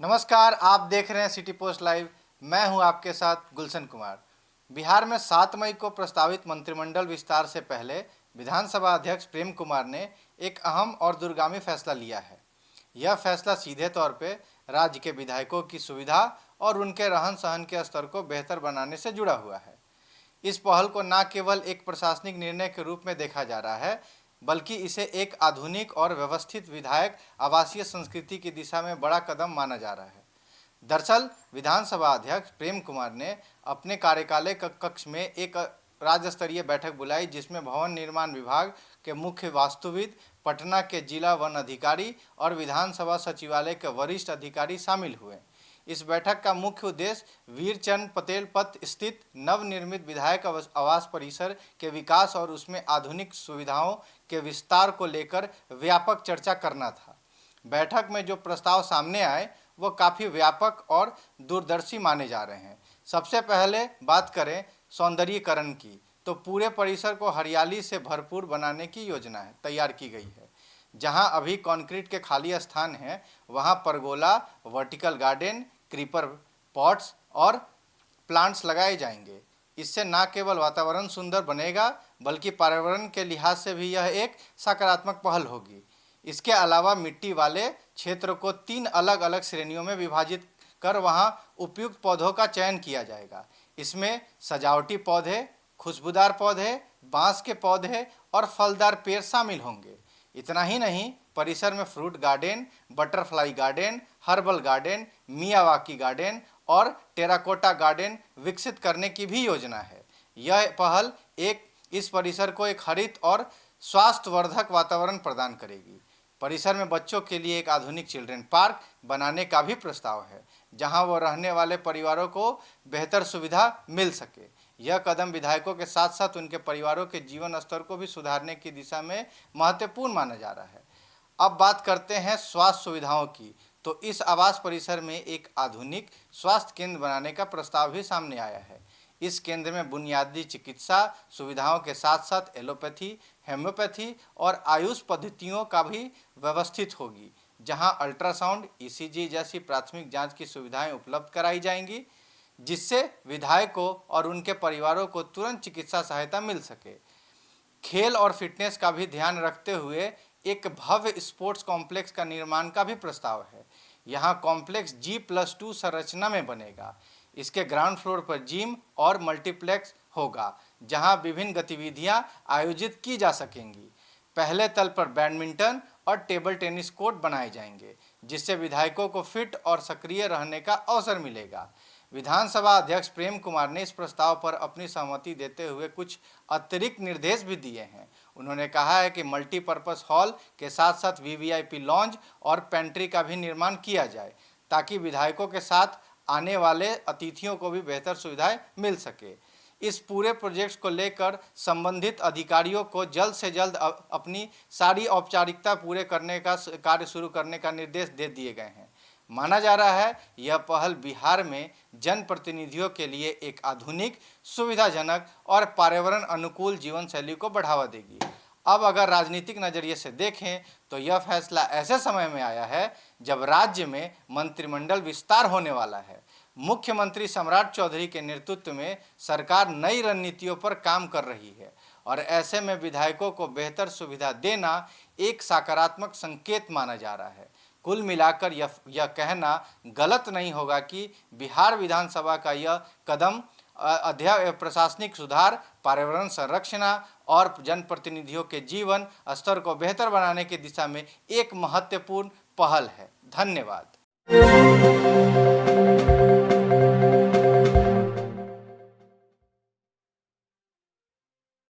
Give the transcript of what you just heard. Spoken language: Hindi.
नमस्कार, आप देख रहे हैं सिटी पोस्ट लाइव। मैं हूं आपके साथ गुलशन कुमार। बिहार में 7 मई को प्रस्तावित मंत्रिमंडल विस्तार से पहले विधानसभा अध्यक्ष प्रेम कुमार ने एक अहम और दूरगामी फैसला लिया है। यह फैसला सीधे तौर पे राज्य के विधायकों की सुविधा और उनके रहन सहन के स्तर को बेहतर बनाने से जुड़ा हुआ है। इस पहल को न केवल एक प्रशासनिक निर्णय के रूप में देखा जा रहा है, बल्कि इसे एक आधुनिक और व्यवस्थित विधायक आवासीय संस्कृति की दिशा में बड़ा कदम माना जा रहा है। दरअसल विधानसभा अध्यक्ष प्रेम कुमार ने अपने कार्यकाल कक्ष में एक राज्य स्तरीय बैठक बुलाई, जिसमें भवन निर्माण विभाग के मुख्य वास्तुविद, पटना के जिला वन अधिकारी और विधानसभा सचिवालय के वरिष्ठ अधिकारी शामिल हुए। इस बैठक का मुख्य उद्देश्य वीरचंद पटेल पथ स्थित नवनिर्मित विधायक आवास परिसर के विकास और उसमें आधुनिक सुविधाओं के विस्तार को लेकर व्यापक चर्चा करना था। बैठक में जो प्रस्ताव सामने आए वो काफ़ी व्यापक और दूरदर्शी माने जा रहे हैं। सबसे पहले बात करें सौंदर्यीकरण की, तो पूरे परिसर को हरियाली से भरपूर बनाने की योजना तैयार की गई है। जहां अभी कंक्रीट के खाली स्थान हैं, वहां pergola, vertical garden, creeper pots और प्लांट्स लगाए जाएंगे। इससे न केवल वातावरण सुंदर बनेगा, बल्कि पर्यावरण के लिहाज से भी यह एक सकारात्मक पहल होगी। इसके अलावा मिट्टी वाले क्षेत्र को 3 अलग अलग श्रेणियों में विभाजित कर वहां उपयुक्त पौधों का चयन किया जाएगा। इसमें सजावटी पौधे, खुशबूदार पौधे, बांस के पौधे और फलदार पेड़ शामिल होंगे। इतना ही नहीं, परिसर में fruit garden, butterfly garden, herbal garden, Miyawaki garden और टेराकोटा गार्डन विकसित करने की भी योजना है। यह पहल इस परिसर को एक हरित और स्वास्थ्यवर्धक वातावरण प्रदान करेगी। परिसर में बच्चों के लिए एक आधुनिक चिल्ड्रन पार्क बनाने का भी प्रस्ताव है, जहां वो रहने वाले परिवारों को बेहतर सुविधा मिल सके। यह कदम विधायकों के साथ साथ उनके परिवारों के जीवन स्तर को भी सुधारने की दिशा में महत्वपूर्ण माना जा रहा है। अब बात करते हैं स्वास्थ्य सुविधाओं की, तो इस आवास परिसर में एक आधुनिक स्वास्थ्य केंद्र बनाने का प्रस्ताव भी सामने आया है। इस केंद्र में बुनियादी चिकित्सा सुविधाओं के साथ साथ एलोपैथी, होम्योपैथी और आयुष पद्धतियों का भी व्यवस्थित होगी, जहां अल्ट्रासाउंड, ईसीजी जैसी प्राथमिक जांच की सुविधाएं उपलब्ध कराई जाएंगी, जिससे विधायकों और उनके परिवारों को तुरंत चिकित्सा सहायता मिल सके। खेल और फिटनेस का भी ध्यान रखते हुए एक भव्य स्पोर्ट्स कॉम्प्लेक्स का निर्माण का भी प्रस्ताव है। यहाँ कॉम्प्लेक्स G+2 संरचना में बनेगा। इसके ग्राउंड फ्लोर पर जिम और मल्टीप्लेक्स होगा, जहां विभिन्न गतिविधियां आयोजित की जा सकेंगी। पहले तल पर बैडमिंटन और टेबल टेनिस कोर्ट बनाए जाएंगे, जिससे विधायकों को फिट और सक्रिय रहने का अवसर मिलेगा। विधानसभा अध्यक्ष प्रेम कुमार ने इस प्रस्ताव पर अपनी सहमति देते हुए कुछ अतिरिक्त निर्देश भी दिए हैं। उन्होंने कहा है कि मल्टीपर्पज़ हॉल के साथ साथ वीवीआईपी लॉन्ज और पेंट्री का भी निर्माण किया जाए, ताकि विधायकों के साथ आने वाले अतिथियों को भी बेहतर सुविधाएं मिल सके। इस पूरे प्रोजेक्ट को लेकर संबंधित अधिकारियों को जल्द से जल्द अपनी सारी औपचारिकता पूरे करने का कार्य शुरू करने का निर्देश दे दिए गए हैं। माना जा रहा है यह पहल बिहार में जनप्रतिनिधियों के लिए एक आधुनिक, सुविधाजनक और पर्यावरण अनुकूल जीवन शैली को बढ़ावा देगी। अब अगर राजनीतिक नज़रिए से देखें तो यह फैसला ऐसे समय में आया है जब राज्य में मंत्रिमंडल विस्तार होने वाला है। मुख्यमंत्री सम्राट चौधरी के नेतृत्व में सरकार नई रणनीतियों पर काम कर रही है, और ऐसे में विधायकों को बेहतर सुविधा देना एक सकारात्मक संकेत माना जा रहा है। कुल मिलाकर यह कहना गलत नहीं होगा कि बिहार विधानसभा का यह कदम प्रशासनिक सुधार, पर्यावरण संरक्षण और जनप्रतिनिधियों के जीवन स्तर को बेहतर बनाने की दिशा में एक महत्वपूर्ण पहल है। धन्यवाद।